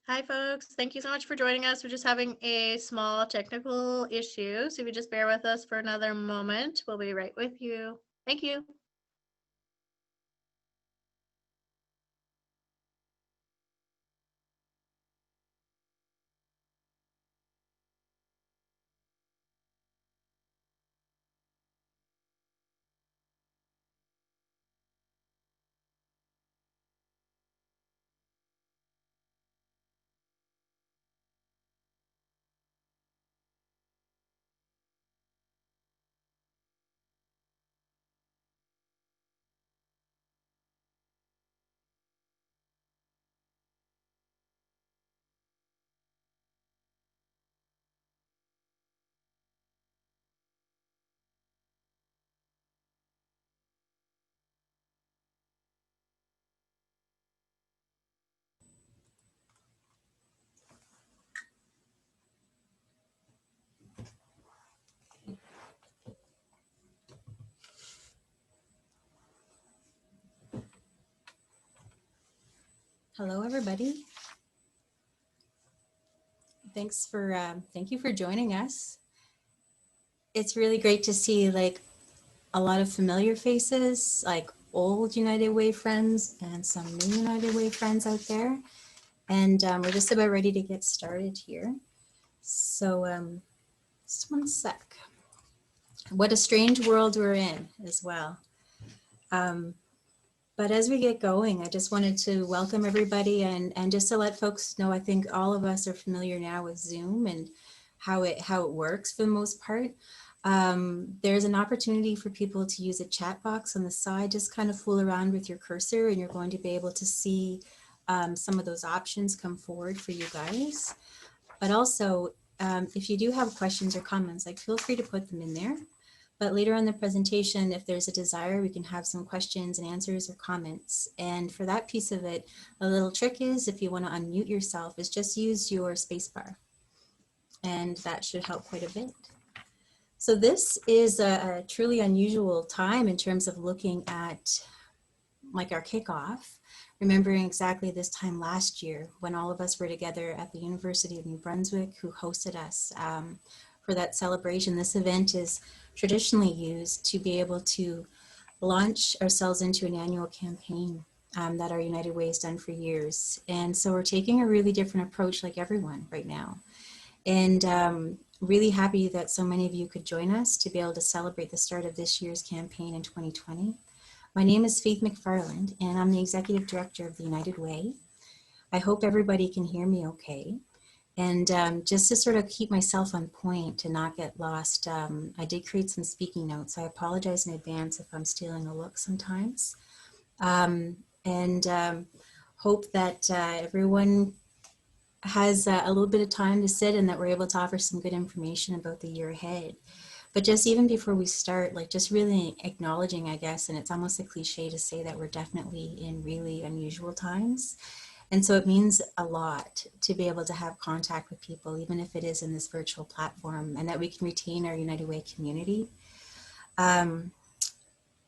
Hi, folks. Thank you so much for joining us. We're just having a small technical issue, so if you just bear with us for another moment, we'll be right with you. Thank you. Hello, everybody. Thank you for joining us. It's really great to see a lot of familiar faces, like old United Way friends and some new United Way friends out there. And we're just about ready to get started here. So just one sec. What a strange world we're in as well. Um, But as we get going, I just wanted to welcome everybody and just to let folks know, I think all of us are familiar now with Zoom and how it works for the most part. There's an opportunity for people to use a chat box on the side. Just kind of fool around with your cursor and you're going to be able to see some of those options come forward for you guys. But also, if you do have questions or comments, feel free to put them in there. But later on the presentation, if there's a desire, we can have some questions and answers or comments. And for that piece of it, a little trick is if you want to unmute yourself is just use your spacebar. And that should help quite a bit. So this is a truly unusual time in terms of looking at our kickoff, remembering exactly this time last year when all of us were together at the University of New Brunswick, who hosted us for that celebration. This event is traditionally used to be able to launch ourselves into an annual campaign that our United Way has done for years. And so we're taking a really different approach like everyone right now. And really happy that so many of you could join us to be able to celebrate the start of this year's campaign in 2020. My name is Faith McFarland, and I'm the Executive Director of the United Way. I hope everybody can hear me okay. And just to sort of keep myself on point to not get lost, I did create some speaking notes. I apologize in advance if I'm stealing a look sometimes. And hope that everyone has a little bit of time to sit and that we're able to offer some good information about the year ahead. But just even before we start, just really acknowledging, I guess, and it's almost a cliche to say that we're definitely in really unusual times. And so it means a lot to be able to have contact with people, even if it is in this virtual platform, and that we can retain our United Way community. In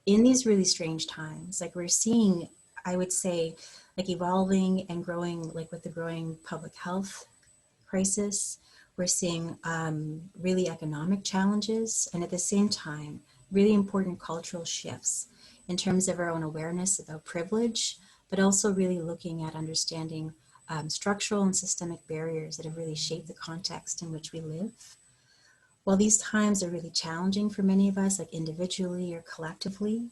these really strange times, we're seeing, I would say, evolving and growing, with the growing public health crisis, we're seeing really economic challenges, and at the same time, really important cultural shifts in terms of our own awareness about privilege, but also really looking at understanding structural and systemic barriers that have really shaped the context in which we live. While these times are really challenging for many of us, individually or collectively,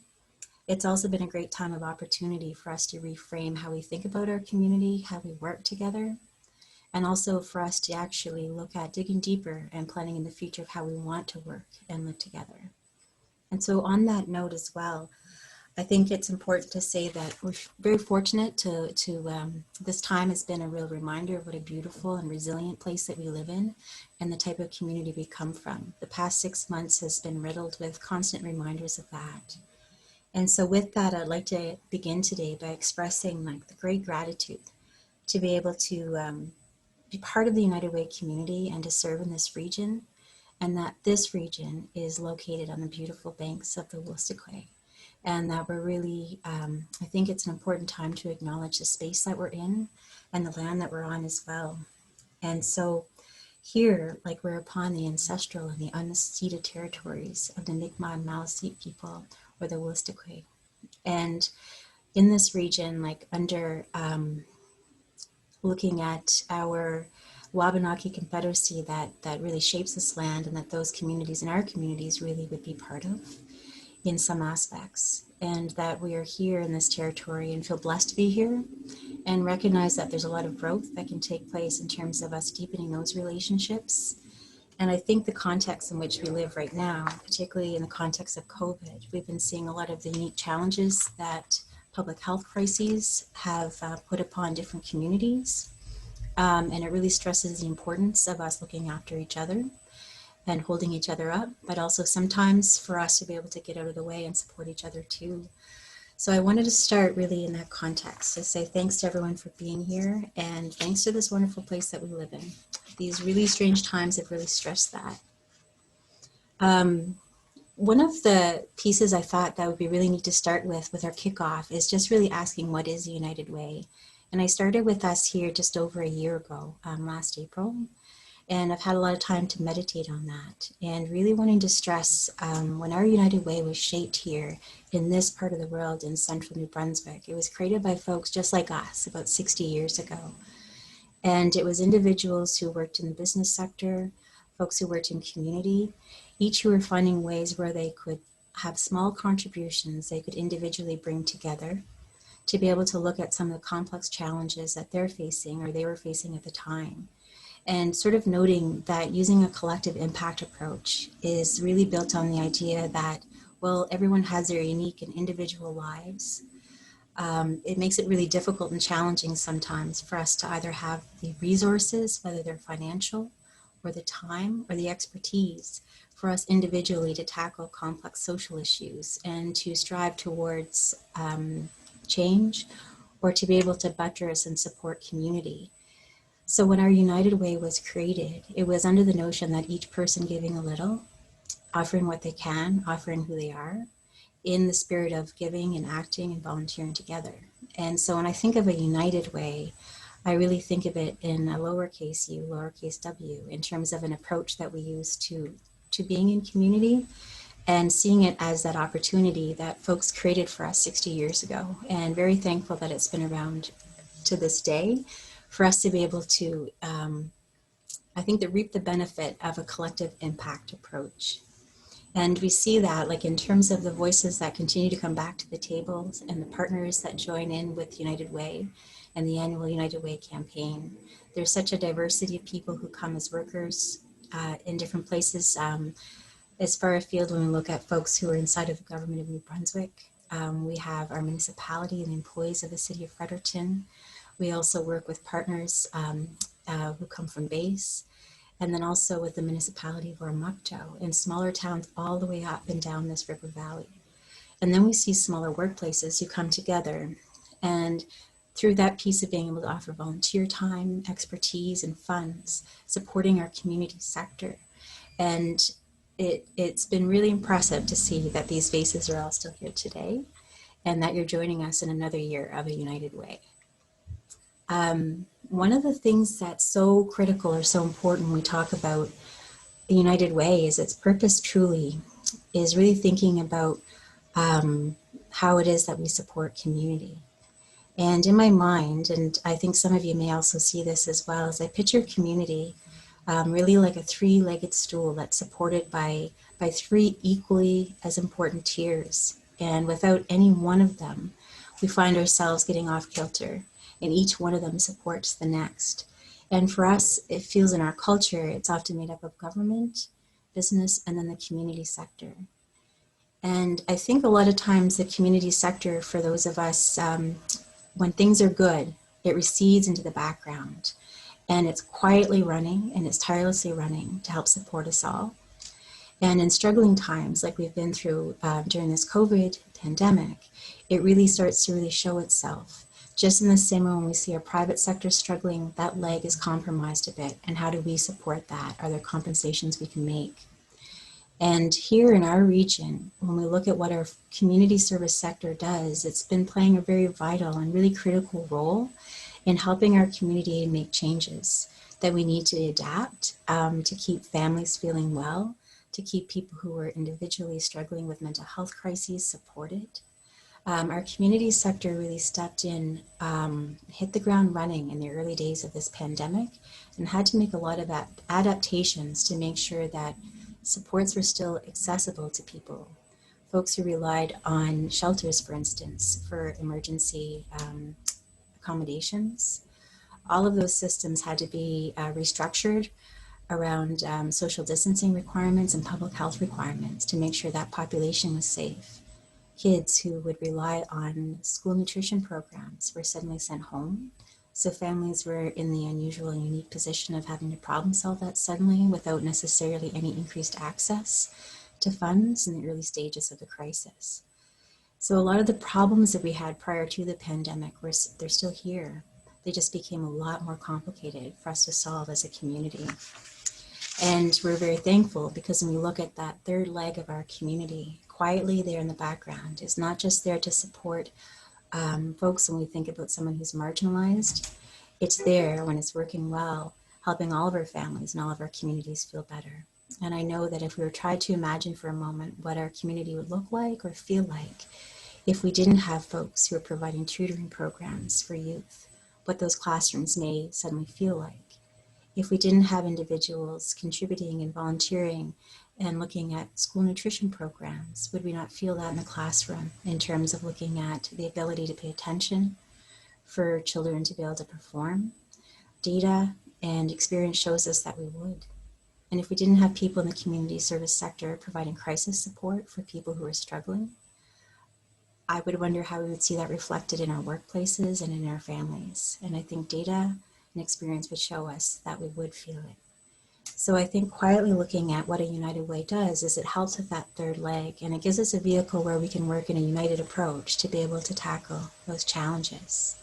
it's also been a great time of opportunity for us to reframe how we think about our community, how we work together, and also for us to actually look at digging deeper and planning in the future of how we want to work and live together. And so on that note as well, I think it's important to say that we're very fortunate this time has been a real reminder of what a beautiful and resilient place that we live in and the type of community we come from. The past 6 months has been riddled with constant reminders of that. And so with that, I'd like to begin today by expressing the great gratitude to be able to be part of the United Way community and to serve in this region, and that this region is located on the beautiful banks of the Woodstickway. And that we're really, I think it's an important time to acknowledge the space that we're in and the land that we're on as well. And so here, like we're upon the ancestral and the unceded territories of the Mi'kmaq Maliseet people, or the Wolastoqey. And in this region, like under looking at our Wabanaki Confederacy that really shapes this land, and that those communities and our communities really would be part of in some aspects, and that we are here in this territory and feel blessed to be here, and recognize that there's a lot of growth that can take place in terms of us deepening those relationships. And I think the context in which we live right now, particularly in the context of COVID, we've been seeing a lot of the unique challenges that public health crises have put upon different communities. And it really stresses the importance of us looking after each other and holding each other up, but also sometimes for us to be able to get out of the way and support each other too. So I wanted to start really in that context to say thanks to everyone for being here, and thanks to this wonderful place that we live in. These really strange times have really stressed that. One of the pieces I thought that would be really neat to start with our kickoff is just really asking, what is the United Way? And I started with us here just over a year ago, last April. And I've had a lot of time to meditate on that, and really wanting to stress when our United Way was shaped here in this part of the world in central New Brunswick, it was created by folks just like us about 60 years ago. And it was individuals who worked in the business sector, folks who worked in community, each who were finding ways where they could have small contributions they could individually bring together to be able to look at some of the complex challenges that they're facing or they were facing at the time. And sort of noting that using a collective impact approach is really built on the idea that, well, everyone has their unique and individual lives. It makes it really difficult and challenging sometimes for us to either have the resources, whether they're financial, or the time, or the expertise for us individually to tackle complex social issues and to strive towards change, or to be able to buttress and support community. So when our United Way was created, it was under the notion that each person giving a little, offering what they can, offering who they are, in the spirit of giving and acting and volunteering together. And so when I think of a United Way, I really think of it in a lowercase u, lowercase w, in terms of an approach that we use to being in community, and seeing it as that opportunity that folks created for us 60 years ago. And very thankful that it's been around to this day, for us to be able to, I think, to reap the benefit of a collective impact approach. And we see that, like, in terms of the voices that continue to come back to the tables and the partners that join in with United Way and the annual United Way campaign. There's such a diversity of people who come as workers in different places. As far afield, when we look at folks who are inside of the government of New Brunswick, we have our municipality and the employees of the city of Fredericton. We also work with partners who come from base, and then also with the municipality of Oromocto in smaller towns all the way up and down this river valley. And then we see smaller workplaces who come together, and through that piece of being able to offer volunteer time, expertise, and funds, supporting our community sector. And it's been really impressive to see that these faces are all still here today, and that you're joining us in another year of a United Way. One of the things that's so critical or so important when we talk about the United Way is its purpose truly is really thinking about how it is that we support community. And in my mind, and I think some of you may also see this as well, as I picture community really like a three-legged stool that's supported by three equally as important tiers. And without any one of them, we find ourselves getting off kilter, and each one of them supports the next. And for us, it feels in our culture, it's often made up of government, business, and then the community sector. And I think a lot of times the community sector, for those of us, when things are good, it recedes into the background, and it's quietly running and it's tirelessly running to help support us all. And in struggling times like we've been through during this COVID pandemic, it really starts to really show itself. Just in the same way when we see our private sector struggling, that leg is compromised a bit. And how do we support that? Are there compensations we can make? And here in our region, when we look at what our community service sector does, it's been playing a very vital and really critical role in helping our community make changes that we need to adapt to keep families feeling well, to keep people who are individually struggling with mental health crises supported. Our community sector really stepped in, hit the ground running in the early days of this pandemic, and had to make a lot of adaptations to make sure that supports were still accessible to people. Folks who relied on shelters, for instance, for emergency accommodations. All of those systems had to be restructured around social distancing requirements and public health requirements to make sure that population was safe. Kids who would rely on school nutrition programs were suddenly sent home. So families were in the unusual and unique position of having to problem solve that suddenly without necessarily any increased access to funds in the early stages of the crisis. So a lot of the problems that we had prior to the pandemic, they're still here. They just became a lot more complicated for us to solve as a community. And we're very thankful because when we look at that third leg of our community, quietly there in the background, is not just there to support folks when we think about someone who's marginalized. It's there when it's working well, helping all of our families and all of our communities feel better. And I know that if we were trying to imagine for a moment what our community would look like or feel like if we didn't have folks who are providing tutoring programs for youth, what those classrooms may suddenly feel like. If we didn't have individuals contributing and volunteering and looking at school nutrition programs, would we not feel that in the classroom in terms of looking at the ability to pay attention for children to be able to perform? Data and experience shows us that we would. And if we didn't have people in the community service sector providing crisis support for people who are struggling, I would wonder how we would see that reflected in our workplaces and in our families. And I think data and experience would show us that we would feel it. So I think quietly looking at what a United Way does is it helps with that third leg, and it gives us a vehicle where we can work in a united approach to be able to tackle those challenges.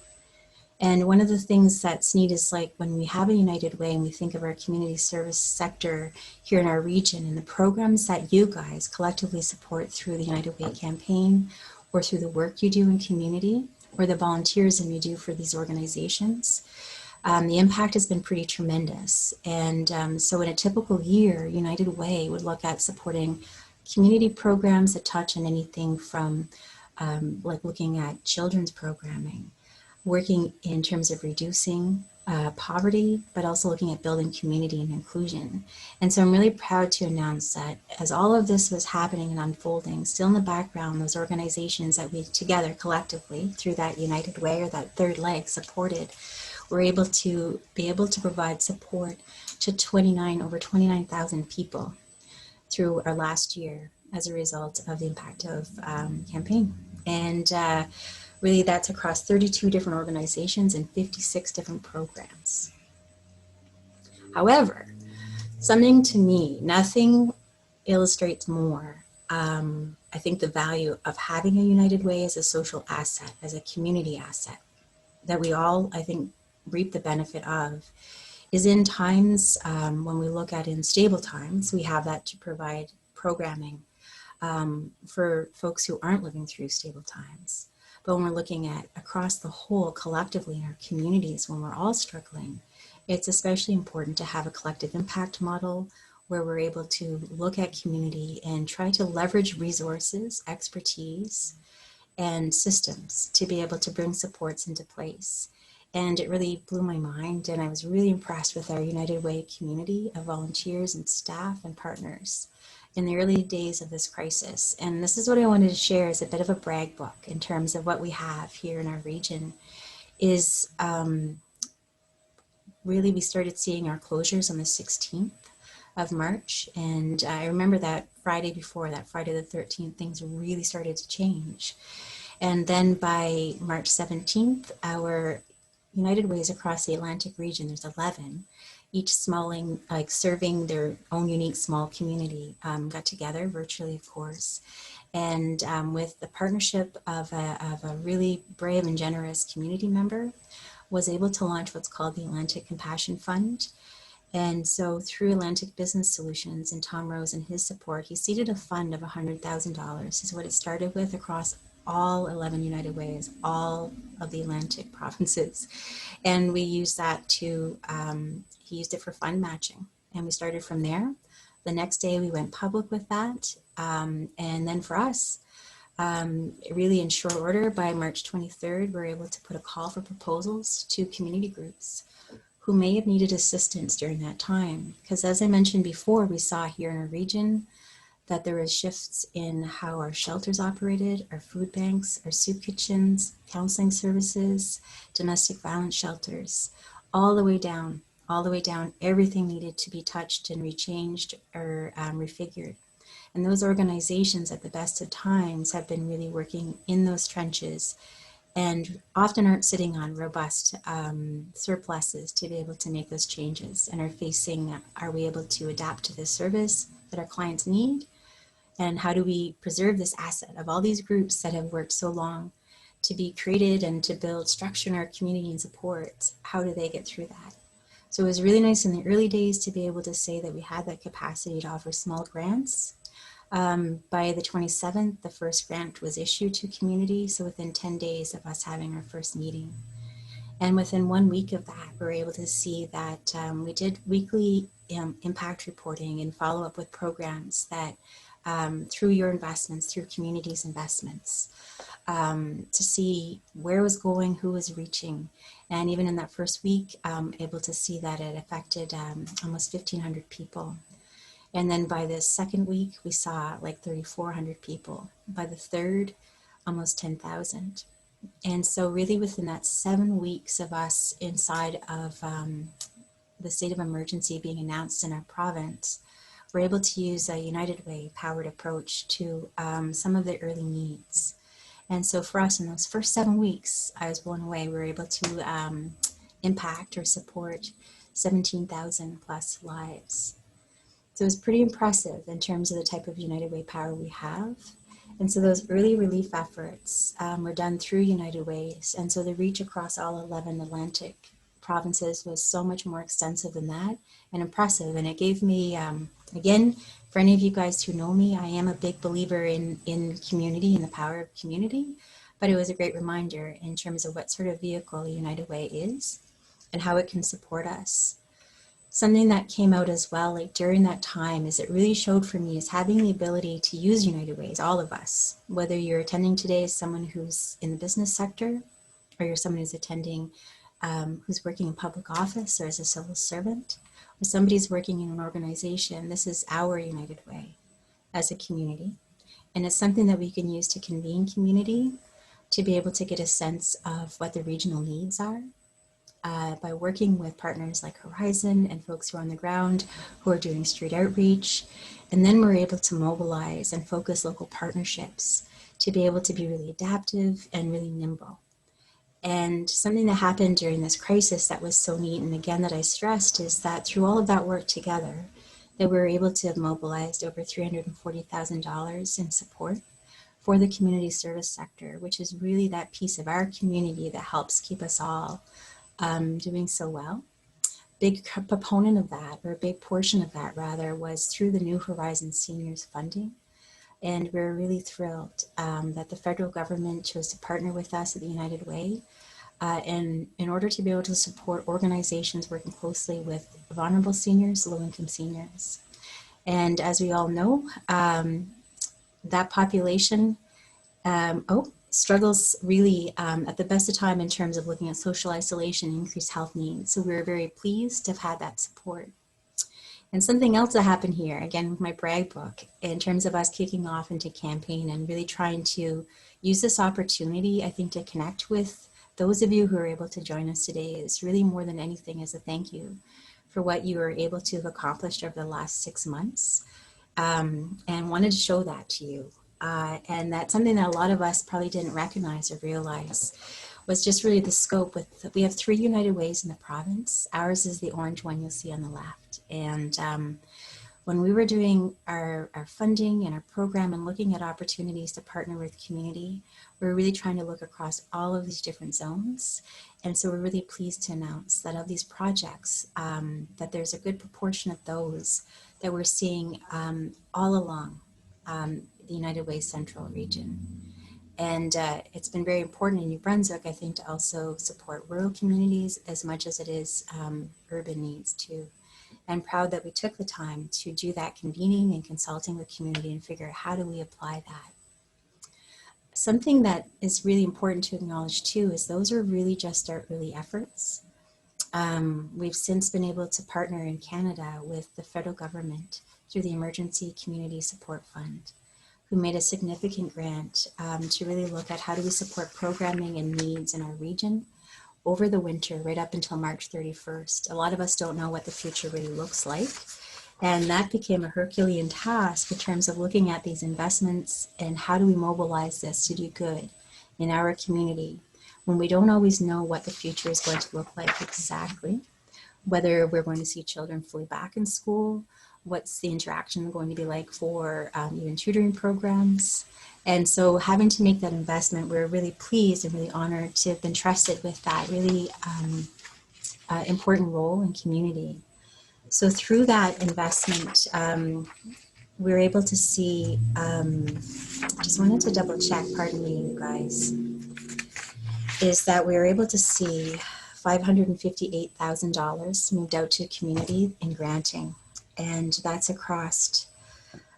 And one of the things that's neat is like when we have a United Way and we think of our community service sector here in our region and the programs that you guys collectively support through the United Way campaign or through the work you do in community or the volunteerism you do for these organizations, the impact has been pretty tremendous. And so in a typical year, United Way would look at supporting community programs that touch on anything from like looking at children's programming, working in terms of reducing poverty, but also looking at building community and inclusion. And so I'm really proud to announce that as all of this was happening and unfolding, still in the background, those organizations that we together collectively through that United Way or that third leg supported, were able to provide support to over 29,000 people through our last year as a result of the Impact of campaign. And really that's across 32 different organizations and 56 different programs. However, something to me, nothing illustrates more, I think, the value of having a United Way as a social asset, as a community asset that we all, I think, reap the benefit of, is in times when we look at in stable times, we have that to provide programming for folks who aren't living through stable times. But when we're looking at across the whole collectively in our communities, when we're all struggling, it's especially important to have a collective impact model where we're able to look at community and try to leverage resources, expertise, and systems to be able to bring supports into place. And it really blew my mind, and I was really impressed with our United Way community of volunteers and staff and partners in the early days of this crisis. And this is what I wanted to share as a bit of a brag book in terms of what we have here in our region is really we started seeing our closures on the 16th of March. And I remember that Friday before that, Friday the 13th, things really started to change. And then by March 17th, our United Ways across the Atlantic region, there's 11, each smalling, like serving their own unique small community, got together virtually, of course. And with the partnership of a really brave and generous community member, was able to launch what's called the Atlantic Compassion Fund. And so through Atlantic Business Solutions and Tom Rose and his support, he seeded a fund of $100,000 is what it started with across all 11 United Ways, all of the Atlantic provinces. And we used that to, he used it for fund matching. And we started from there. The next day we went public with that. And then for us, really in short order, by March 23rd, we were able to put a call for proposals to community groups who may have needed assistance during that time. Because as I mentioned before, we saw here in our region that there was shifts in how our shelters operated, our food banks, our soup kitchens, counseling services, domestic violence shelters, all the way down, everything needed to be touched and rechanged or refigured. And those organizations at the best of times have been really working in those trenches and often aren't sitting on robust surpluses to be able to make those changes and are facing, are we able to adapt to this service that our clients need? And how do we preserve this asset of all these groups that have worked so long to be created and to build structure in our community and support? How do they get through that? So it was really nice in the early days to be able to say that we had that capacity to offer small grants. By the 27th, the first grant was issued to community. So within 10 days of us having our first meeting. And within 1 week of that, we were able to see that we did weekly impact reporting and follow up with programs that through your investments, through community's investments, to see where it was going, who was reaching. And even in that first week, able to see that it affected almost 1,500 people. And then by the second week, we saw like 3,400 people. By the third, almost 10,000. And so really within that 7 weeks of us inside of the state of emergency being announced in our province, we're able to use a United Way powered approach to some of the early needs. And so for us in those first 7 weeks, I was blown away. We were able to impact or support 17,000 plus lives. So it was pretty impressive in terms of the type of United Way power we have. And so those early relief efforts were done through United Ways. And so the reach across all 11 Atlantic provinces was so much more extensive than that and impressive. And it gave me, again, for any of you guys who know me, I am a big believer in community and the power of community. But it was a great reminder in terms of what sort of vehicle United Way is and how it can support us. Something that came out as well, like during that time, is it really showed for me is having the ability to use United Ways, all of us, whether you're attending today as someone who's in the business sector, or you're someone who's attending, who's working in public office or as a civil servant, or somebody's working in an organization. This is our United Way as a community. And it's something that we can use to convene community, to be able to get a sense of what the regional needs are. By working with partners like Horizon and folks who are on the ground who are doing street outreach. And then we're able to mobilize and focus local partnerships to be able to be really adaptive and really nimble. And something that happened during this crisis that was so neat, and again that I stressed, is that through all of that work together, that we were able to have mobilized over $340,000 in support for the community service sector, which is really that piece of our community that helps keep us all doing so well. Big proponent of that, or a big portion of that rather, was through the New Horizons Seniors funding. And we're really thrilled that the federal government chose to partner with us at the United Way and in order to be able to support organizations working closely with vulnerable seniors, low-income seniors. And as we all know, that population, struggles really at the best of time in terms of looking at social isolation and increased health needs. So we were very pleased to have had that support. And something else that happened here, again with my brag book, in terms of us kicking off into campaign and really trying to use this opportunity, I think, to connect with those of you who are able to join us today, is really more than anything as a thank you for what you were able to have accomplished over the last 6 months, and wanted to show that to you. And that's something that a lot of us probably didn't recognize or realize was just really the scope. We have 3 United Ways in the province. Ours is the orange one you'll see on the left. And when we were doing our funding and our program and looking at opportunities to partner with community, we were really trying to look across all of these different zones. And so we're really pleased to announce that of these projects, that there's a good proportion of those that we're seeing all along the United Way Central region. And it's been very important in New Brunswick, I think, to also support rural communities as much as it is urban needs too. I'm proud that we took the time to do that convening and consulting with community and figure out how do we apply that. Something that is really important to acknowledge too is those are really just our early efforts. We've since been able to partner in Canada with the federal government through the Emergency Community Support Fund, who made a significant grant to really look at how do we support programming and needs in our region over the winter, right up until March 31st. A lot of us don't know what the future really looks like. And that became a Herculean task in terms of looking at these investments and how do we mobilize this to do good in our community when we don't always know what the future is going to look like exactly, whether we're going to see children fully back in school, what's the interaction going to be like for even tutoring programs. And so having to make that investment, we're really pleased and really honored to have been trusted with that really important role in community. So through that investment, we were able to see, just wanted to double check, pardon me, you guys, is that we were able to see $558,000 moved out to community in granting. And that's across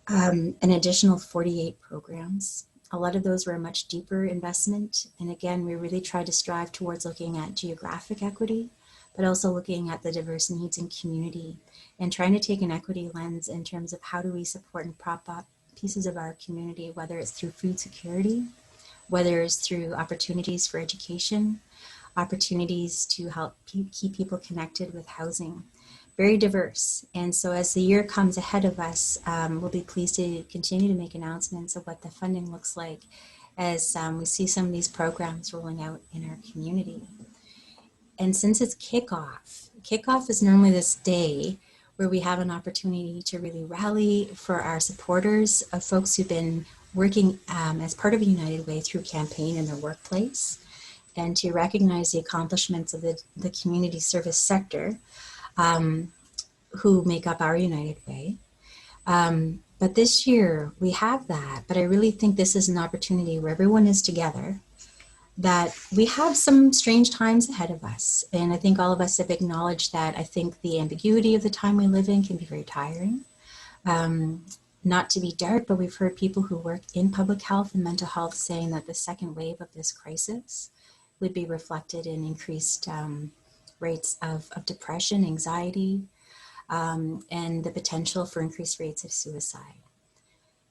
an additional 48 programs. A lot of those were a much deeper investment. And again, we really tried to strive towards looking at geographic equity, but also looking at the diverse needs in community and trying to take an equity lens in terms of how do we support and prop up pieces of our community, whether it's through food security, whether it's through opportunities for education, opportunities to help keep people connected with housing. Very diverse. And so as the year comes ahead of us, we'll be pleased to continue to make announcements of what the funding looks like as we see some of these programs rolling out in our community. And since it's kickoff is normally this day where we have an opportunity to really rally for our supporters of folks who've been working as part of a United Way through campaign in their workplace, and to recognize the accomplishments of the community service sector who make up our United Way. But this year we have that, but I really think this is an opportunity where everyone is together, that we have some strange times ahead of us. And I think all of us have acknowledged that. I think the ambiguity of the time we live in can be very tiring. Not to be dark, but we've heard people who work in public health and mental health saying that the second wave of this crisis would be reflected in increased rates of depression, anxiety, and the potential for increased rates of suicide.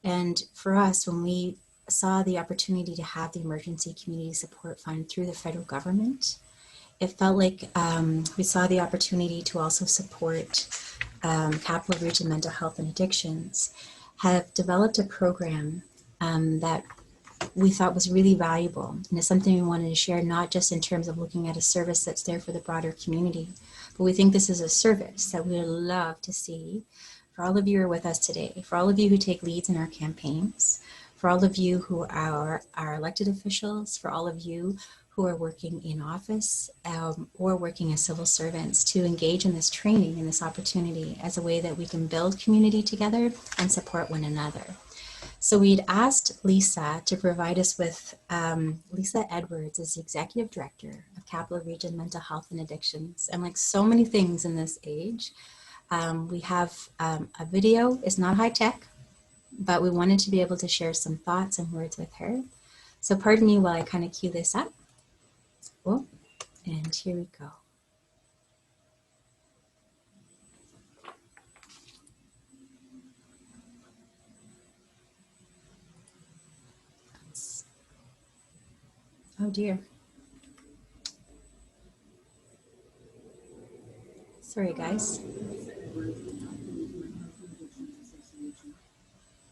And for us, when we saw the opportunity to have the Emergency Community Support Fund through the federal government, it felt like we saw the opportunity to also support Capital Region Mental Health and Addictions, have developed a program that we thought was really valuable. And it's something we wanted to share, not just in terms of looking at a service that's there for the broader community, but we think this is a service that we would love to see for all of you who are with us today, for all of you who take leads in our campaigns, for all of you who are our elected officials, for all of you who are working in office or working as civil servants, to engage in this training and this opportunity as a way that we can build community together and support one another. So we'd asked Lisa to provide us with, Lisa Edwards is the Executive Director of Capital Region Mental Health and Addictions. And like so many things in this age, we have a video. It's not high tech, but we wanted to be able to share some thoughts and words with her. So pardon me while I kind of cue this up. Oh, and here we go. Oh dear. Sorry, guys. For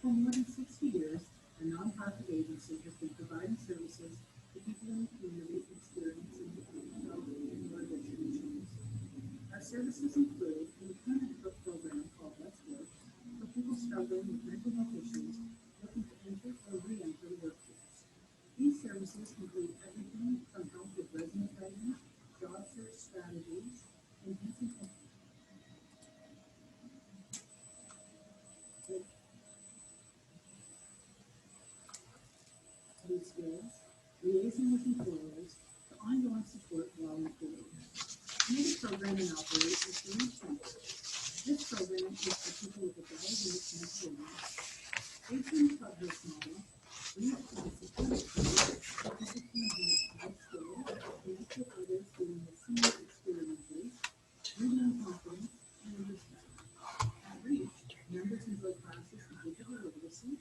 more than 60 years, the nonprofit agency has been providing services to people in the community experiencing mental and addiction issues. Our services include an alternative program called Let's Work for people struggling with mental health issues looking to enter or re-enter the workforce. These services include everything from help with resume writing, job search strategies, and decent interview skills, liaising with employers, to ongoing support while employed. The way the program operates is very simple. This program is for people with a diagnosed mental illness. Based on the club host model, we have a support approach that people can enhance life skills, connect with others dealing with similar experiences, regain confidence, and respect. At Reach, members enjoy classes in digital literacy,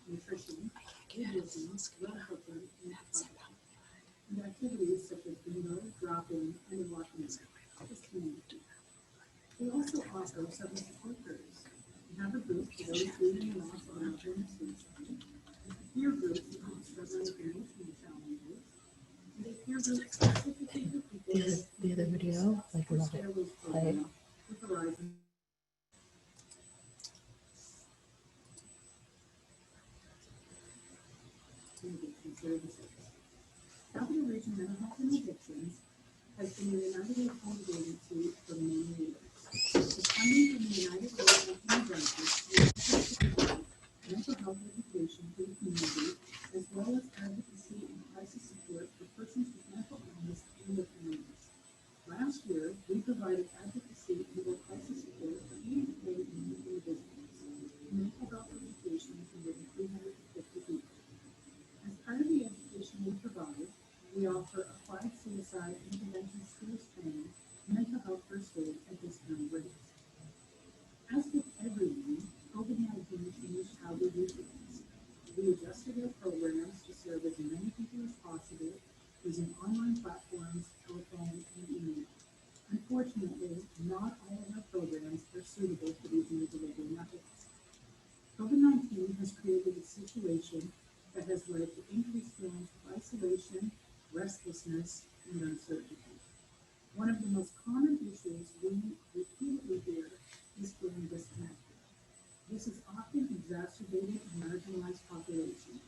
nutrition, woodworking, web cooking, and photography, and activities such as bingo, drop-in, and a walking community. We also offer several support groups. We have a group for those grieving the loss of a loved one or suicide, a peer group for those struggling with emotional challenges, and a peer group specifically for people The other video, like love it. Play. with Horizon. Addiction services. Capital Region Mental Health and Addictions has been the United Way Funded Agency for many years. The funding from the United Way Health and Benefits is to provide mental health education to the community, as well as advocacy and crisis support for persons with mental illness and their families. Last year, we provided advocacy and or crisis support for 8 individuals, mental health education for more than 350 people. As part of the education we provide, we offer applied suicide intervention skills training, mental health first aid at discounted rates. As with everyone, COVID-19 changed how we do things. We adjusted our programs to serve as many people as possible using online platforms, telephone, and email. Unfortunately, not all of our programs are suitable for these new delivery methods. COVID-19 has created a situation that has led to increased feelings of isolation, restlessness, and uncertainty. One of the most common issues we repeatedly hear is feeling disconnected. This is often exacerbated in marginalized populations.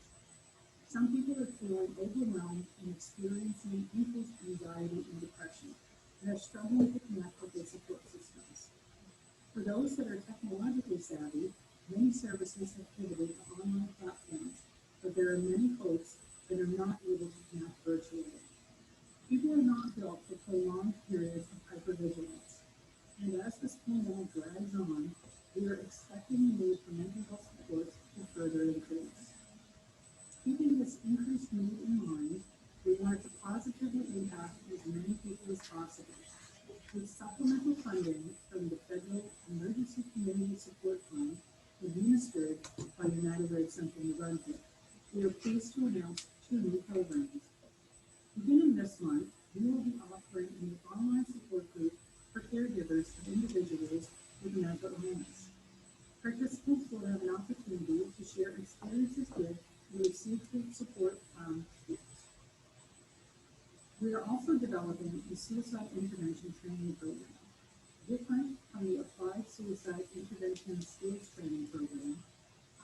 Some people are feeling overwhelmed and experiencing increased anxiety and depression, and are struggling to connect with their support systems. For those that are technologically savvy, many services have pivoted to online platforms, but there are many folks that are not able to connect virtually. People are not built for prolonged periods of hypervigilance, and as this pandemic drags on, we are expecting the need for mental health supports to further increase. Keeping this increased need in mind, we wanted to positively impact as many people as possible. With supplemental funding from the Federal Emergency Community Support Fund administered by United Way Central New Brunswick, we are pleased to announce 2 new programs. Beginning this month, we will be offering a new online support group for caregivers of individuals with mental illness. Participants will have an opportunity to share experiences with and receive support from peers. We are also developing a suicide intervention training program. Different from the Applied Suicide Intervention Skills Training Program,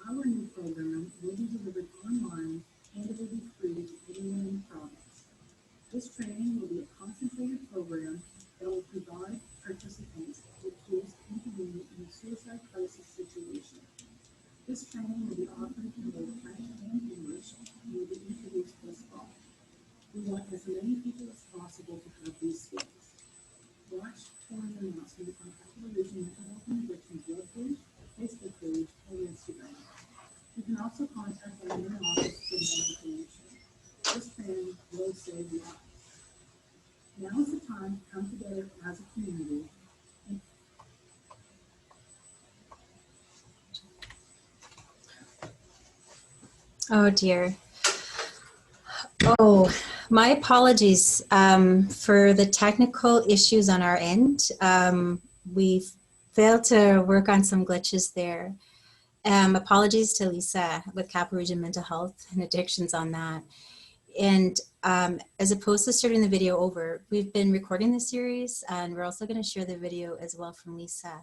our new program will be delivered online and it will be free to anyone in the province. This training will be a concentrated program that will provide participants with tools to intervene in a suicide crisis situation. This training will be offered in both French and English and will be introduced this fall. We want as many people as possible to have these skills. Watch for an announcement on Capital Region Mental Health and Addictions webpage, Facebook page, and Instagram. You can also contact our main office for more information. This training will save lives. Now is the time to come together as a community. Oh dear. Oh, my apologies for the technical issues on our end. We've failed to work on some glitches there. Apologies to Lisa with Capital Region Mental Health and Addictions on that. And as opposed to starting the video over, we've been recording the series and we're also going to share the video as well from Lisa.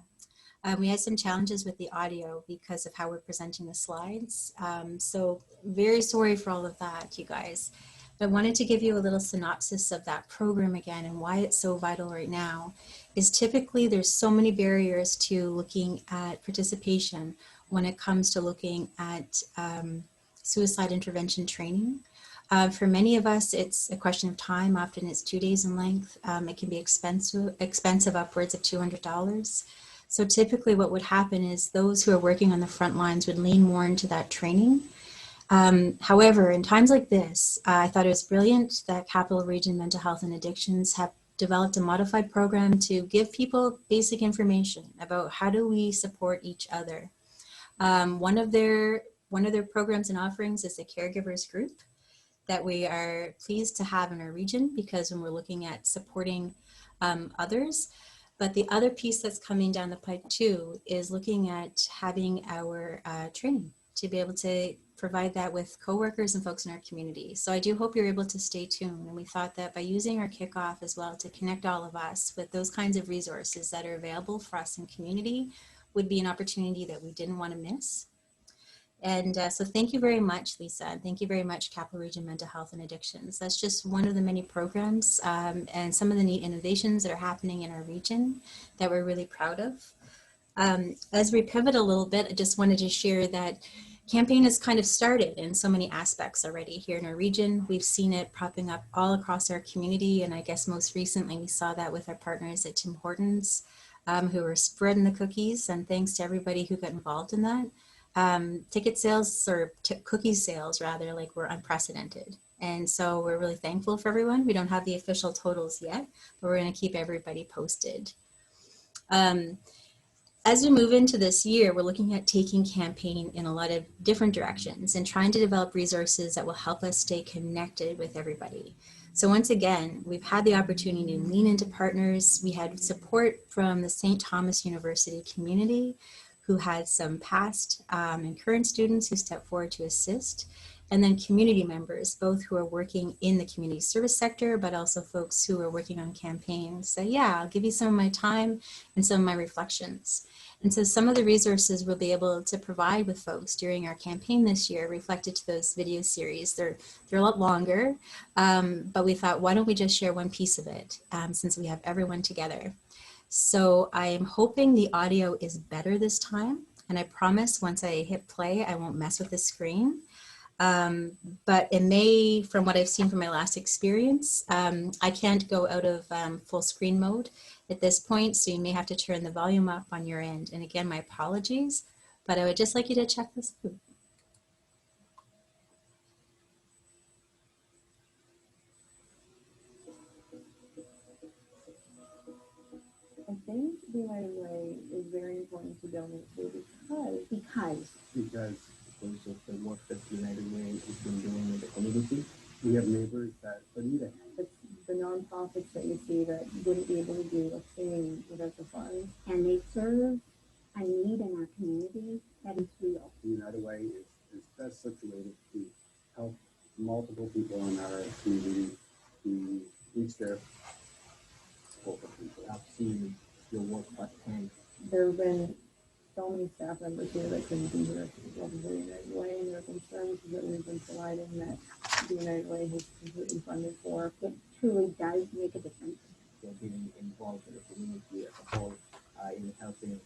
We had some challenges with the audio because of how we're presenting the slides. So very sorry for all of that, you guys. But I wanted to give you a little synopsis of that program again and why it's so vital right now is typically there's so many barriers to looking at participation when it comes to looking at suicide intervention training. For many of us, it's a question of time. Often it's 2 days in length. It can be expensive upwards of $200. So typically what would happen is those who are working on the front lines would lean more into that training. However, in times like this, I thought it was brilliant that Capital Region Mental Health and Addictions have developed a modified program to give people basic information about how do we support each other. One of their programs and offerings is the caregivers group that we are pleased to have in our region, because when we're looking at supporting others. But the other piece that's coming down the pipe too is looking at having our training to be able to provide that with coworkers and folks in our community. So I do hope you're able to stay tuned. And we thought that by using our kickoff as well to connect all of us with those kinds of resources that are available for us in community would be an opportunity that we didn't want to miss. And so thank you very much, Lisa, and thank you very much, Capital Region Mental Health and Addictions. That's just one of the many programs and some of the neat innovations that are happening in our region that we're really proud of. As we pivot a little bit, I just wanted to share that campaign has kind of started in so many aspects already here in our region. We've seen it popping up all across our community, and I guess most recently we saw that with our partners at Tim Hortons, who were spreading the cookies, and thanks to everybody who got involved in that. Ticket sales, or cookie sales rather, like, were unprecedented. And so we're really thankful for everyone. We don't have the official totals yet, but we're going to keep everybody posted. As we move into this year, we're looking at taking campaign in a lot of different directions and trying to develop resources that will help us stay connected with everybody. So once again, we've had the opportunity to lean into partners. We had support from the St. Thomas University community, who had some past and current students who stepped forward to assist, and then community members, both who are working in the community service sector, but also folks who are working on campaigns. So yeah, I'll give you some of my time and some of my reflections. And so some of the resources we'll be able to provide with folks during our campaign this year reflected to those video series. They're a lot longer, but we thought, why don't we just share one piece of it since we have everyone together. So I am hoping the audio is better this time. And I promise once I hit play, I won't mess with the screen. But it may, from what I've seen from my last experience, I can't go out of full screen mode at this point. So you may have to turn the volume up on your end. And again, my apologies, but I would just like you to check this out. I think the United Way is very important to donate to because of the work that the United Way has been doing in the community. We have neighbors that need it. It's the nonprofits that you see that wouldn't be able to do a thing without the funds. And they serve a need in our community that is real. The United Way is best situated to help multiple people in our community to reach their full potential. I've seen your work firsthand. There have been so many staff members here that couldn't be here because of the United Way, and there have been services that we've been providing that the United Way has completely funded for. It truly does make a difference. They're being involved in the community as a whole in helping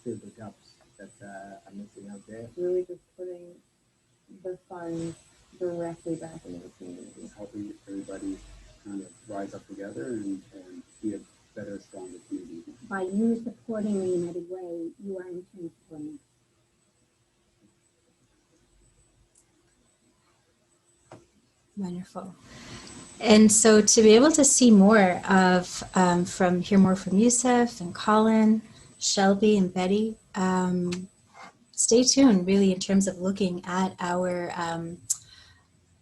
fill the gaps that are missing out there. Really just putting the funds directly back into the community. Helping everybody kind of rise up together and be a better, stronger community. By you supporting the United Way, you are in turn supporting us. Wonderful. And so to be able to see more of, hear more from Yusuf and Colin, Shelby and Betty, stay tuned really in terms of looking at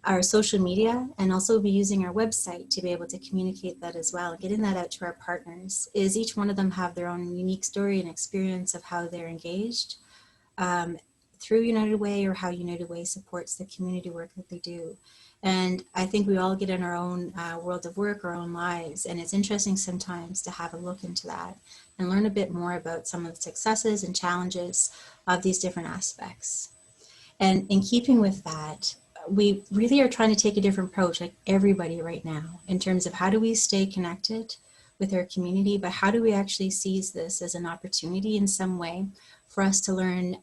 our social media, and also be using our website to be able to communicate that as well, getting that out to our partners. Is each one of them have their own unique story and experience of how they're engaged through United Way, or how United Way supports the community work that they do. And I think we all get in our own world of work, our own lives, and it's interesting sometimes to have a look into that and learn a bit more about some of the successes and challenges of these different aspects. And in keeping with that, we really are trying to take a different approach, like everybody right now, in terms of how do we stay connected with our community, but how do we actually seize this as an opportunity in some way for us to learn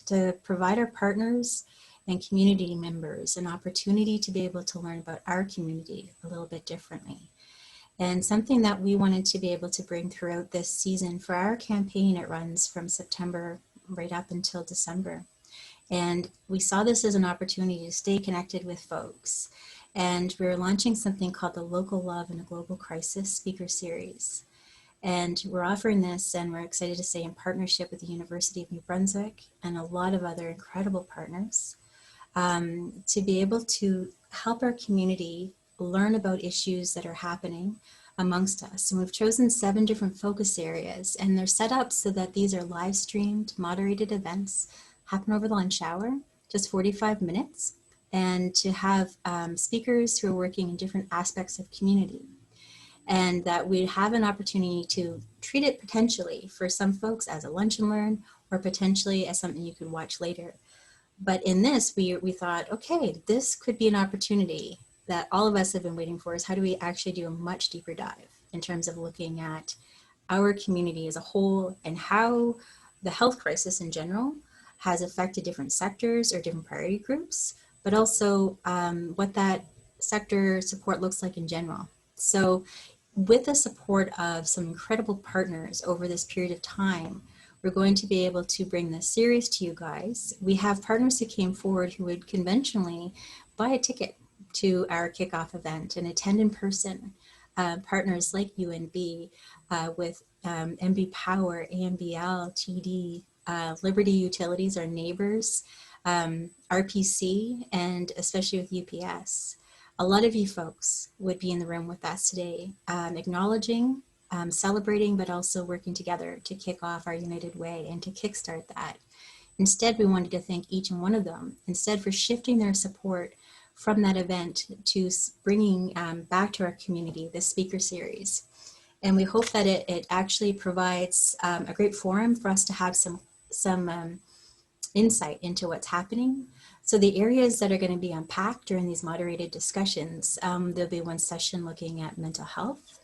to provide our partners and community members an opportunity to be able to learn about our community a little bit differently. And something that we wanted to be able to bring throughout this season for our campaign, it runs from September right up until December. And we saw this as an opportunity to stay connected with folks. And we're launching something called the Local Love in a Global Crisis Speaker Series. And we're offering this, and we're excited to say, in partnership with the University of New Brunswick and a lot of other incredible partners, to be able to help our community learn about issues that are happening amongst us. And we've chosen 7 different focus areas, and they're set up so that these are live streamed, moderated events, happen over the lunch hour, just 45 minutes, and to have speakers who are working in different aspects of community. And that we have an opportunity to treat it potentially for some folks as a lunch and learn, or potentially as something you could watch later. But in this, we thought, okay, this could be an opportunity that all of us have been waiting for, is how do we actually do a much deeper dive in terms of looking at our community as a whole and how the health crisis in general has affected different sectors or different priority groups, but also what that sector support looks like in general. So with the support of some incredible partners over this period of time, we're going to be able to bring this series to you guys. We have partners who came forward who would conventionally buy a ticket to our kickoff event and attend in person. Partners like UNB, with MB Power, AMBL, TD, Liberty Utilities, our neighbors, RPC, and especially with UPS. A lot of you folks would be in the room with us today, acknowledging, celebrating, but also working together to kick off our United Way and to kickstart that. Instead, we wanted to thank each and one of them, instead for shifting their support from that event to bringing back to our community this speaker series. And we hope that it actually provides a great forum for us to have some insight into what's happening. So the areas that are going to be unpacked during these moderated discussions, there'll be one session looking at mental health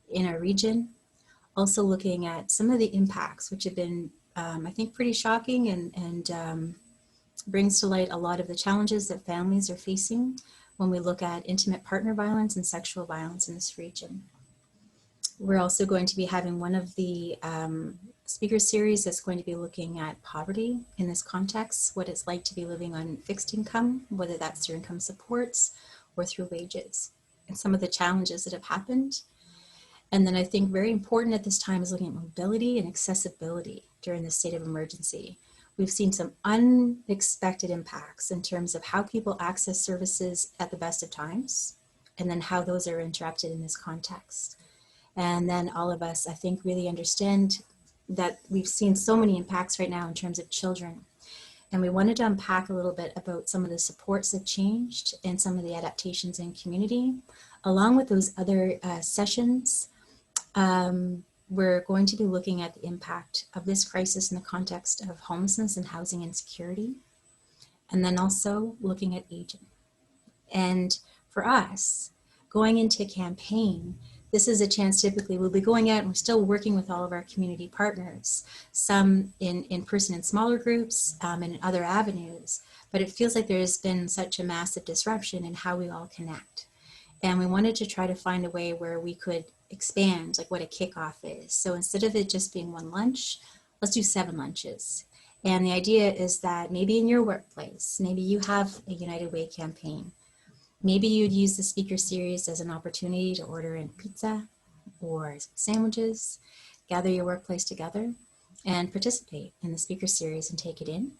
in our region, also looking at some of the impacts, which have been, I think, pretty shocking and brings to light a lot of the challenges that families are facing when we look at intimate partner violence and sexual violence in this region. We're also going to be having one of the speaker series that's going to be looking at poverty in this context, what it's like to be living on fixed income, whether that's through income supports or through wages, and some of the challenges that have happened. And then I think very important at this time is looking at mobility and accessibility during the state of emergency. We've seen some unexpected impacts in terms of how people access services at the best of times, and then how those are interrupted in this context. And then all of us, I think, really understand that we've seen so many impacts right now in terms of children. And we wanted to unpack a little bit about some of the supports that changed and some of the adaptations in community. Along with those other sessions, we're going to be looking at the impact of this crisis in the context of homelessness and housing insecurity, and then also looking at aging. And for us, going into a campaign, this is a chance. Typically we'll be going out and we're still working with all of our community partners, some in person in smaller groups and in other avenues, but it feels like there's been such a massive disruption in how we all connect. And we wanted to try to find a way where we could expand like what a kickoff is. So instead of it just being one lunch, let's do 7 lunches. And the idea is that maybe in your workplace, maybe you have a United Way campaign. Maybe you'd use the speaker series as an opportunity to order in pizza or sandwiches, gather your workplace together and participate in the speaker series and take it in.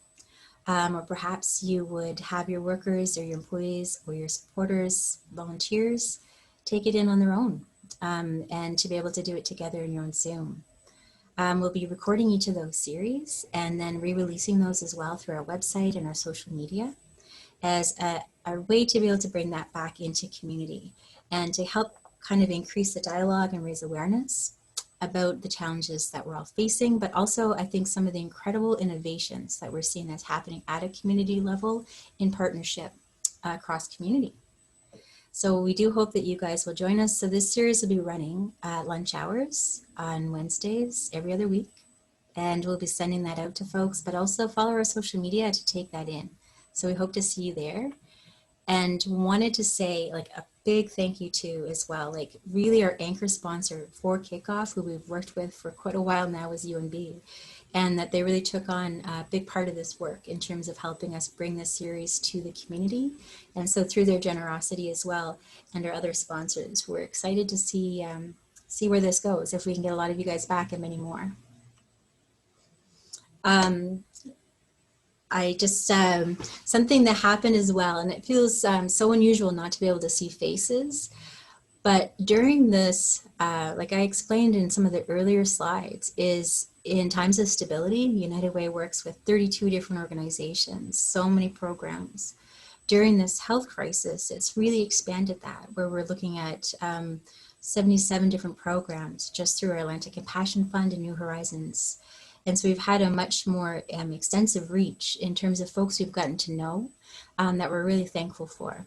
Or perhaps you would have your workers or your employees or your supporters, volunteers, take it in on their own and to be able to do it together in your own Zoom. We'll be recording each of those series and then re-releasing those as well through our website and our social media as a way to be able to bring that back into community and to help kind of increase the dialogue and raise awareness about the challenges that we're all facing, but also I think some of the incredible innovations that we're seeing that's happening at a community level in partnership across community. So we do hope that you guys will join us. So this series will be running at lunch hours on Wednesdays every other week, and we'll be sending that out to folks, but also follow our social media to take that in. So we hope to see you there. And wanted to say like a big thank you to as well, like really our anchor sponsor for Kickoff, who we've worked with for quite a while now, is UNB, and that they really took on a big part of this work in terms of helping us bring this series to the community. And so through their generosity as well, and our other sponsors, we're excited to see where this goes, if we can get a lot of you guys back and many more. I just, something that happened as well, and it feels so unusual not to be able to see faces, but during this, like I explained in some of the earlier slides, is in times of stability, United Way works with 32 different organizations, so many programs. During this health crisis, it's really expanded that, where we're looking at 77 different programs just through our Atlantic Compassion Fund and New Horizons. And so we've had a much more extensive reach in terms of folks we've gotten to know that we're really thankful for.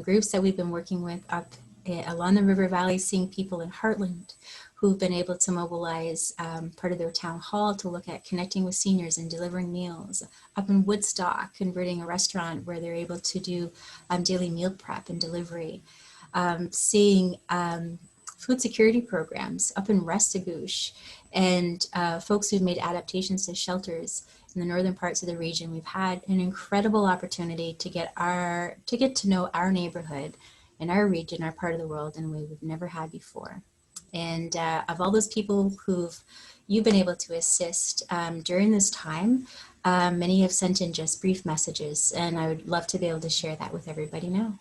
Groups that we've been working with up along the River Valley, seeing people in Heartland who've been able to mobilize part of their town hall to look at connecting with seniors and delivering meals. Up in Woodstock, converting a restaurant where they're able to do daily meal prep and delivery. Seeing food security programs up in Restigouche, and folks who've made adaptations to shelters in the northern parts of the region. We've had an incredible opportunity to get to know our neighborhood and our region, our part of the world, in a way we've never had before. And of all those people you've been able to assist during this time, many have sent in just brief messages, and I would love to be able to share that with everybody now.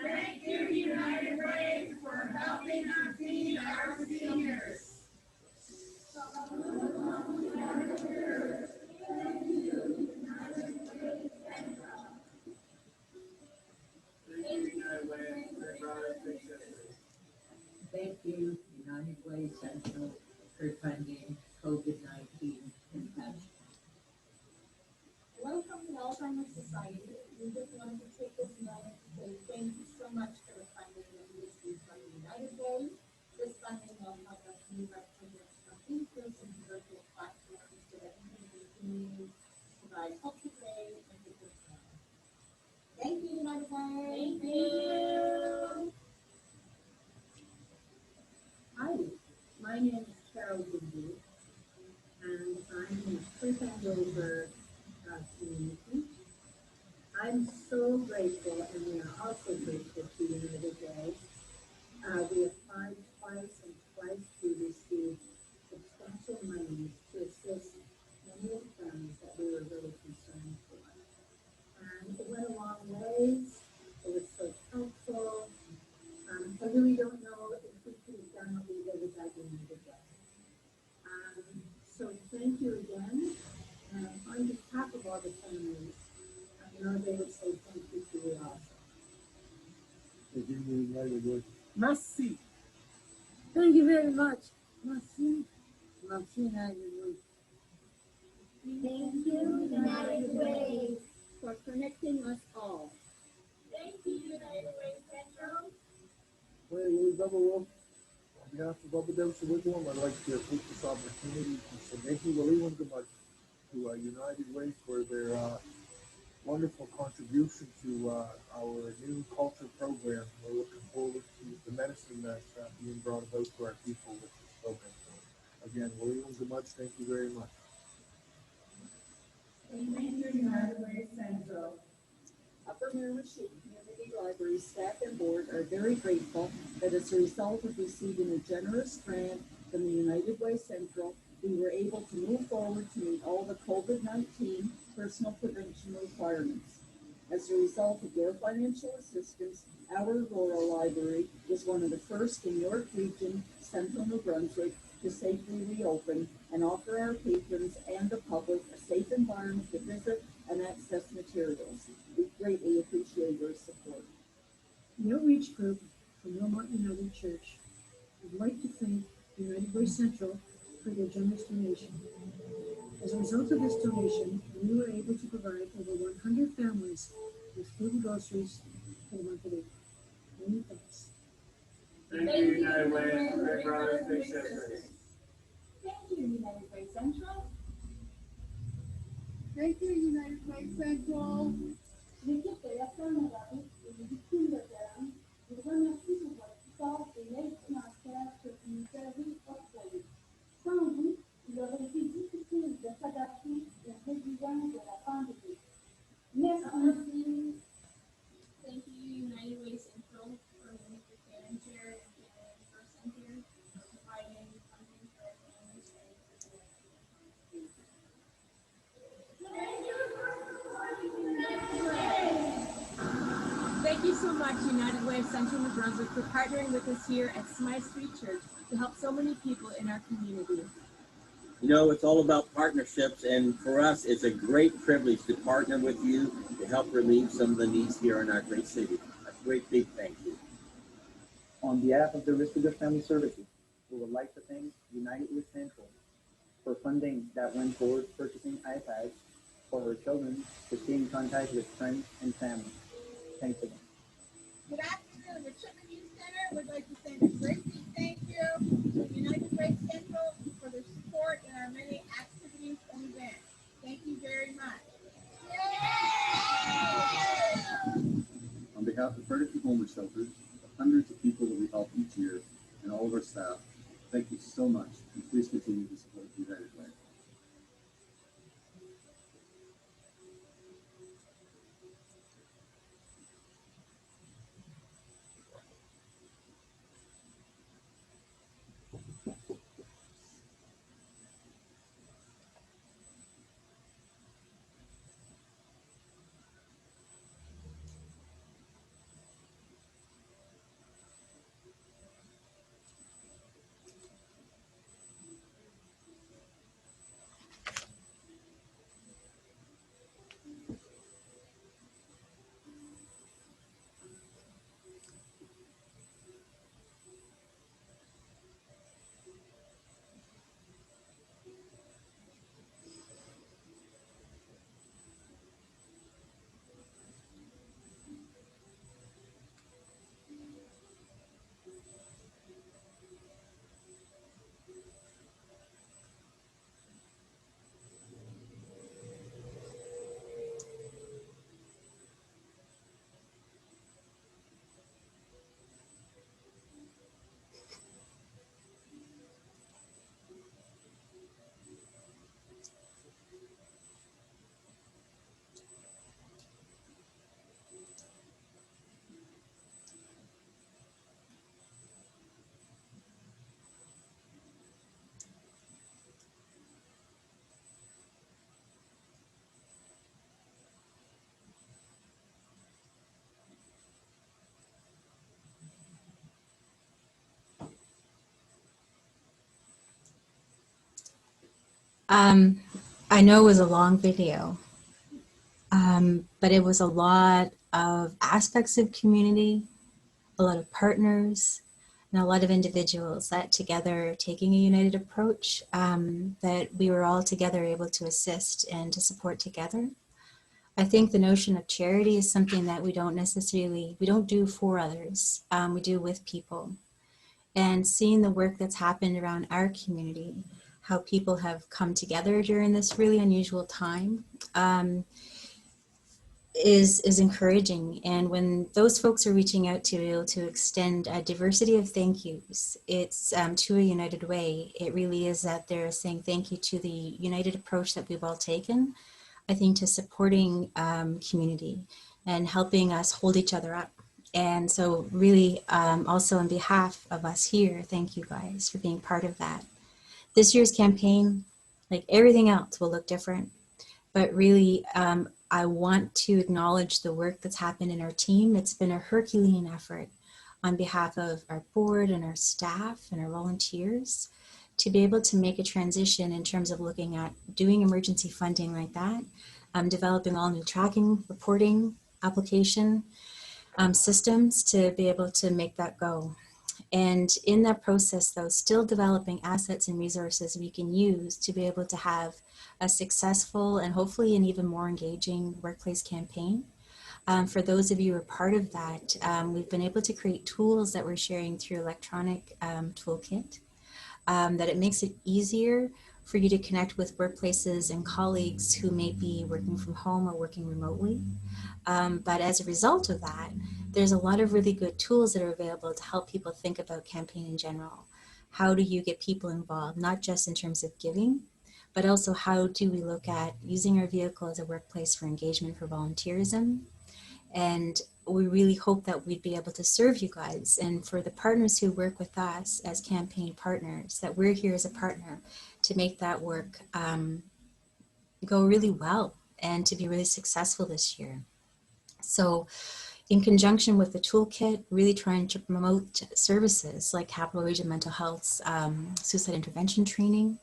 Thank you, United Way, for helping us feed our seniors. Thank you, United Way Central, for funding COVID-19 compassion. Welcome to Alzheimer's Society. We just wanted to take this moment to say thank you so much for the funding that we received from the United Way. This funding will help us move our projects from in-person to virtual platforms so that we can continue to provide healthy day and good time. Thank you, United Way. Thank you. Hi, my name is Carol Goodwood, and I'm in Cliff Andover community. I'm so grateful, and we are also grateful to United Way. We applied twice, and twice we received substantial money to assist many of the families that we were really concerned for. And it went a long ways. It was so helpful. I really don't know if we could have done what we did without United Way. So thank you again. And on behalf of all the families, I know they would say thank you to you also. Thank you, United Way. Merci. Thank you very much. Merci. Merci, United Way. Thank you, United Way, for connecting us all. Thank you, United Way Central. Well, Louis Double, on behalf of Bubba Dempsey Wigwam, I'd like to take this opportunity to say thank you, Willie Wundermuch, to United Way for their wonderful contribution to our new culture program. We're looking forward to the medicine that's being brought about to our people with this program. So, again, Willie Wundermuch, thank you very much. Thank you, United Way Central. Upper Miramichi Community Library staff and board are very grateful that as a result of receiving a generous grant from the United Way Central, we were able to move forward to meet all the COVID-19 personal prevention requirements. As a result of their financial assistance, our rural library was one of the first in York Region, Central New Brunswick, to safely reopen and offer our patrons and the public a safe environment to visit and access materials. We greatly appreciate your support. The outreach group from Wilmot United Church would like to thank United Way Central for their generous donation. As a result of this donation, we were able to provide over 100 families with food and groceries for the month of April. Many thanks. Thank you, United Way, for their brothers, big sisters. Thank you, United Way Central. Thank you, United Way Central. L'équipe de la Caméra et les victimes de terrain vous remercie pour votre support et l'aide financière que vous nous avez octroyée. Sans vous, il aurait été difficile de s'adapter aux exigences de la pandémie. Merci. Thank you, United Way Central, for Mr. Karen Chair and Karen Person here for providing funding for our families. Thank you so much, United Way of Central New Brunswick, for partnering with us here at Smythe Street Church to help so many people in our community. You know, it's all about partnerships, and for us, it's a great privilege to partner with you to help relieve some of the needs here in our great city. A great big thank you. On behalf of the Riskiger Family Services, we would like to thank United Way Central for funding that went towards purchasing iPads for our children to stay in contact with friends and family. Thanks again. Good afternoon. The Chipman Youth Center would like to send a great big thank you to United Way Central for their support in our many activities and events. Thank you very much. On behalf of Ferguson Homeless Shelters, the hundreds of people that we help each year, and all of our staff, thank you so much, and please continue to support United Way. I know it was a long video, but it was a lot of aspects of community, a lot of partners, and a lot of individuals that together taking a united approach, that we were all together able to assist and to support together. I think the notion of charity is something that we don't do for others, we do with people. And seeing the work that's happened around our community, how people have come together during this really unusual time, is encouraging. And when those folks are reaching out to be able to extend a diversity of thank yous, it's to a united way. It really is that they're saying thank you to the united approach that we've all taken, I think, to supporting community and helping us hold each other up. And so really also on behalf of us here, thank you guys for being part of that. This year's campaign, like everything else, will look different, but really I want to acknowledge the work that's happened in our team. It's been a Herculean effort on behalf of our board and our staff and our volunteers to be able to make a transition in terms of looking at doing emergency funding like that, developing all new tracking, reporting, application systems to be able to make that go. And in that process, though, still developing assets and resources we can use to be able to have a successful and hopefully an even more engaging workplace campaign. For those of you who are part of that, we've been able to create tools that we're sharing through electronic toolkit, that it makes it easier for you to connect with workplaces and colleagues who may be working from home or working remotely. But as a result of that, there's a lot of really good tools that are available to help people think about campaign in general. How do you get people involved, not just in terms of giving, but also how do we look at using our vehicle as a workplace for engagement for volunteerism. And we really hope that we'd be able to serve you guys. And for the partners who work with us as campaign partners, that we're here as a partner to make that work go really well and to be really successful this year. So in conjunction with the toolkit, really trying to promote services like Capital Region Mental Health's suicide intervention training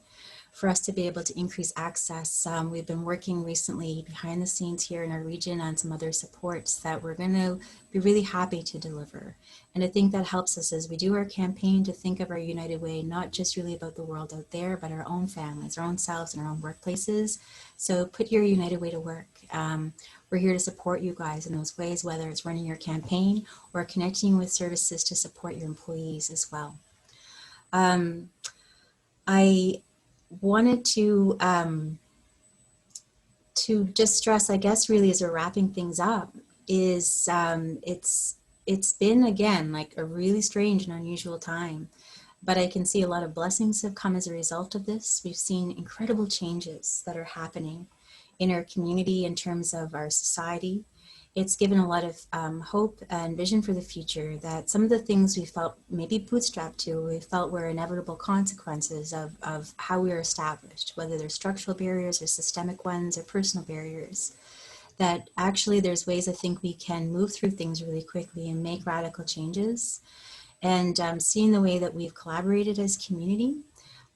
for us to be able to increase access. We've been working recently behind the scenes here in our region on some other supports that we're going to be really happy to deliver. And I think that helps us as we do our campaign to think of our United Way, not just really about the world out there, but our own families, our own selves, and our own workplaces. So put your United Way to work. We're here to support you guys in those ways, whether it's running your campaign or connecting with services to support your employees as well. I wanted to just stress, I guess, really as we're wrapping things up, is it's been, again, like a really strange and unusual time, but I can see a lot of blessings have come as a result of this. We've seen incredible changes that are happening in our community in terms of our society. It's given a lot of hope and vision for the future, that some of the things we felt maybe bootstrapped to, we felt were inevitable consequences of how we were established, whether they're structural barriers or systemic ones or personal barriers, that actually there's ways I think we can move through things really quickly and make radical changes. And seeing the way that we've collaborated as community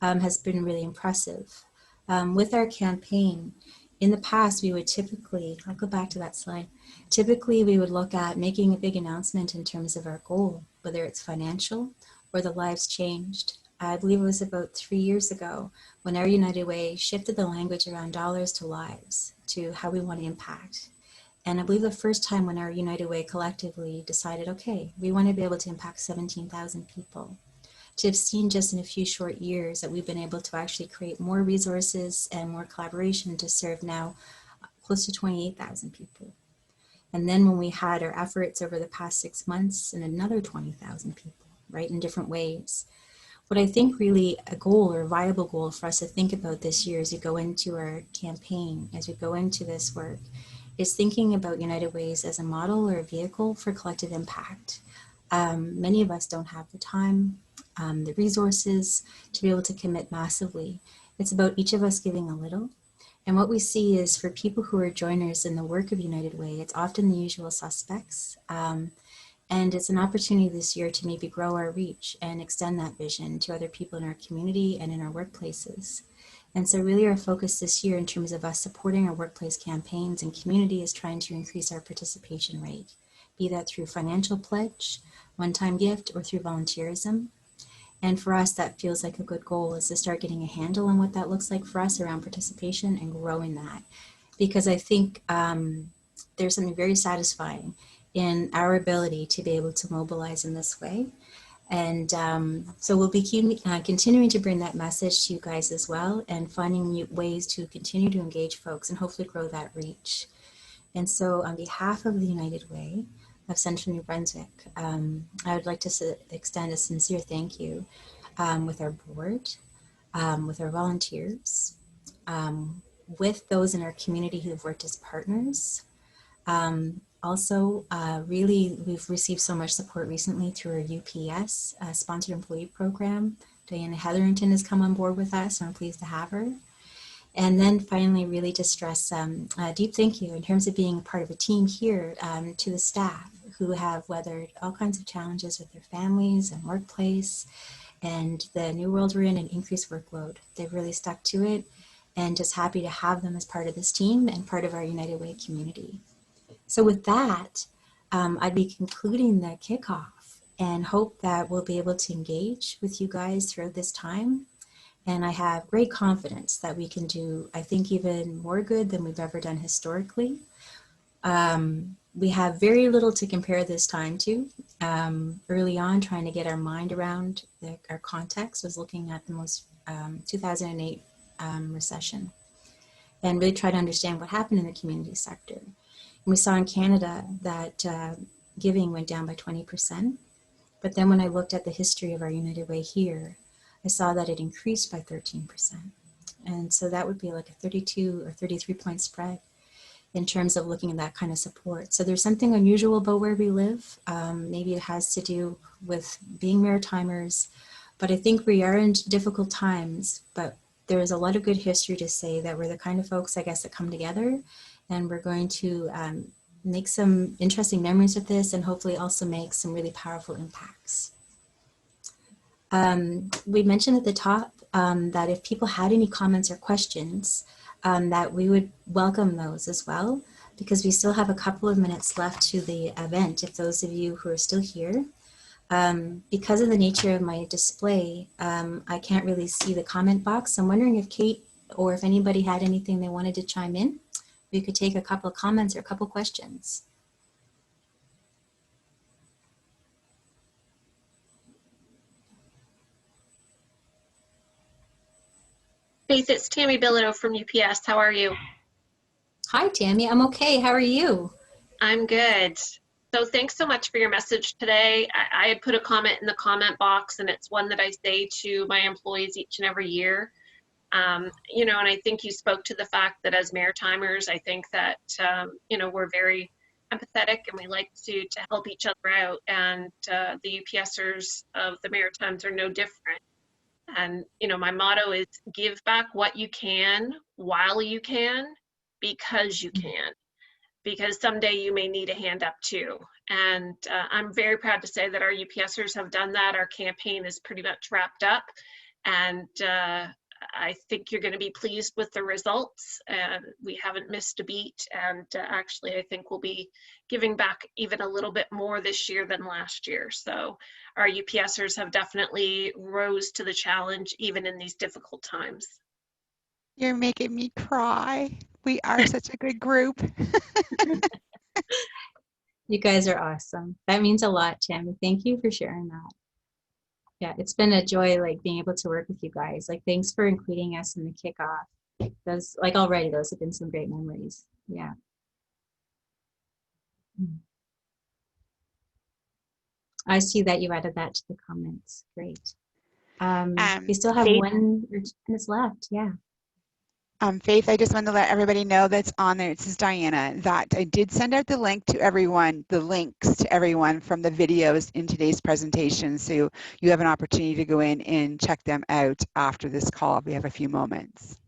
has been really impressive. With our campaign, in the past, we would typically, I'll go back to that slide, typically we would look at making a big announcement in terms of our goal, whether it's financial or the lives changed. I believe it was about 3 years ago when our United Way shifted the language around dollars to lives, to how we want to impact. And I believe the first time when our United Way collectively decided, okay, we want to be able to impact 17,000 people. To have seen just in a few short years that we've been able to actually create more resources and more collaboration to serve now close to 28,000 people. And then when we had our efforts over the past 6 months and another 20,000 people, right, in different ways. What I think really a goal or a viable goal for us to think about this year as we go into our campaign, as we go into this work, is thinking about United Ways as a model or a vehicle for collective impact. Many of us don't have the time, the resources to be able to commit massively. It's about each of us giving a little. And what we see is for people who are joiners in the work of United Way, it's often the usual suspects. And it's an opportunity this year to maybe grow our reach and extend that vision to other people in our community and in our workplaces. And so really our focus this year in terms of us supporting our workplace campaigns and community is trying to increase our participation rate, be that through financial pledge, one-time gift, or through volunteerism. And for us, that feels like a good goal, is to start getting a handle on what that looks like for us around participation and growing that. Because I think there's something very satisfying in our ability to be able to mobilize in this way. And so we'll be continuing to bring that message to you guys as well, and finding new ways to continue to engage folks and hopefully grow that reach. And so on behalf of the United Way of Central New Brunswick, I would like to extend a sincere thank you with our board, with our volunteers, with those in our community who have worked as partners. Also, really, we've received so much support recently through our UPS sponsored employee program. Diana Hetherington has come on board with us, and I'm pleased to have her. And then finally, really to stress a deep thank you in terms of being part of a team here to the staff who have weathered all kinds of challenges with their families and workplace and the new world we're in and increased workload. They've really stuck to it, and just happy to have them as part of this team and part of our United Way community. So with that, I'd be concluding the kickoff and hope that we'll be able to engage with you guys throughout this time. And I have great confidence that we can do, I think, even more good than we've ever done historically. We have very little to compare this time to. Early on, trying to get our mind around our context was looking at the most 2008 recession and really try to understand what happened in the community sector. And we saw in Canada that giving went down by 20%. But then when I looked at the history of our United Way here, I saw that it increased by 13%. And so that would be like a 32 or 33 point spread in terms of looking at that kind of support. So there's something unusual about where we live. Maybe it has to do with being Maritimers, but I think we are in difficult times, but there's a lot of good history to say that we're the kind of folks, I guess, that come together, and we're going to make some interesting memories with this and hopefully also make some really powerful impacts. We mentioned at the top that if people had any comments or questions, that we would welcome those as well, because we still have a couple of minutes left to the event. If those of you who are still here, because of the nature of my display, I can't really see the comment box. I'm wondering if Kate or if anybody had anything they wanted to chime in. We could take a couple of comments or a couple questions. Faith, it's Tammy Bilodeau from UPS. How are you? Hi, Tammy. I'm okay. How are you? I'm good. So thanks so much for your message today. I had put a comment in the comment box, and it's one that I say to my employees each and every year. You know, and I think you spoke to the fact that as Maritimers, I think that, you know, we're very empathetic and we like to help each other out. And the UPSers of the Maritimes are no different. And, you know, my motto is give back what you can while you can, because you can, because someday you may need a hand up too. And I'm very proud to say that our UPSers have done that. Our campaign is pretty much wrapped up. And I think you're going to be pleased with the results. And we haven't missed a beat. And actually, I think we'll be giving back even a little bit more this year than last year. So our UPSers have definitely rose to the challenge, even in these difficult times. You're making me cry. We are such a good group. You guys are awesome. That means a lot, Tammy. Thank you for sharing that. Yeah, it's been a joy, like, being able to work with you guys. Like, thanks for including us in the kickoff. Those, like, already, those have been some great memories. Yeah. I see that you added that to the comments. Great. We still have Faith, 1 or 2 minutes left. Yeah. Faith, I just wanted to let everybody know that's on there. This is Diana, that I did send out the link to everyone, the links to everyone from the videos in today's presentation. So you have an opportunity to go in and check them out after this call. We have a few moments.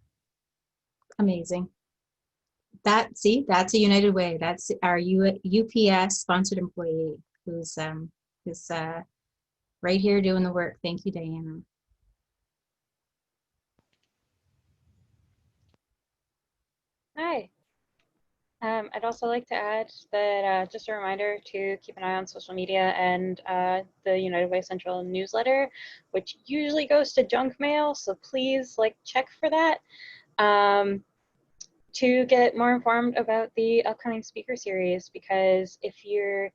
Amazing. See, that's a United Way. That's our UPS sponsored employee who's right here doing the work. Thank you, Diana. Hi. I'd also like to add that just a reminder to keep an eye on social media and the United Way Central newsletter, which usually goes to junk mail, so please check for that to get more informed about the upcoming speaker series, because if you're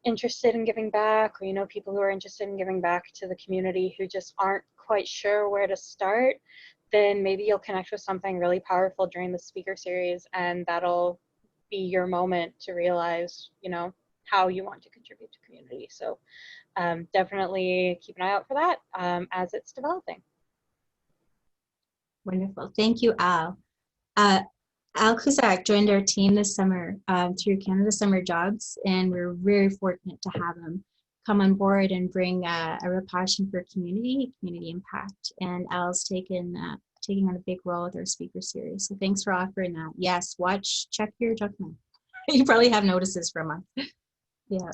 interested in giving back, or you know people who are interested in giving back to the community who just aren't quite sure where to start, then maybe you'll connect with something really powerful during the speaker series, and that'll be your moment to realize, you know, how you want to contribute to community. So definitely keep an eye out for that as it's developing. Wonderful. Thank you, Al. Al Cusack joined our team this summer through Canada Summer Jobs, and we're very fortunate to have him come on board and bring a real passion for community impact. And Al's taking on a big role with our speaker series. So thanks for offering that. Yes, check your junk mail. You probably have notices from us. Yeah.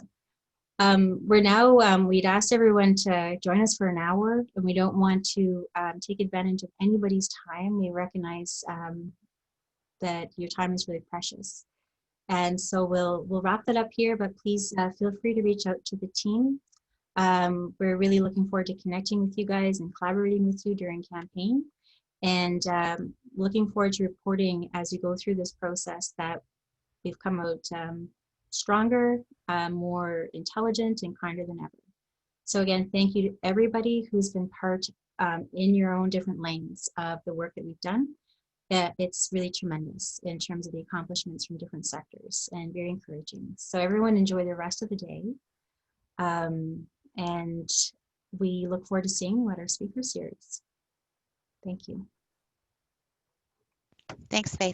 We're now, we'd asked everyone to join us for an hour, and we don't want to take advantage of anybody's time. We recognize that your time is really precious. And so we'll wrap that up here, but please feel free to reach out to the team. We're really looking forward to connecting with you guys and collaborating with you during campaign, and looking forward to reporting as you go through this process that we've come out stronger, more intelligent, and kinder than ever. So again, thank you to everybody who's been part in your own different lanes of the work that we've done. It's really tremendous in terms of the accomplishments from different sectors and very encouraging. So everyone enjoy the rest of the day. And we look forward to seeing what our speaker series. Thank you. Thanks, Faith.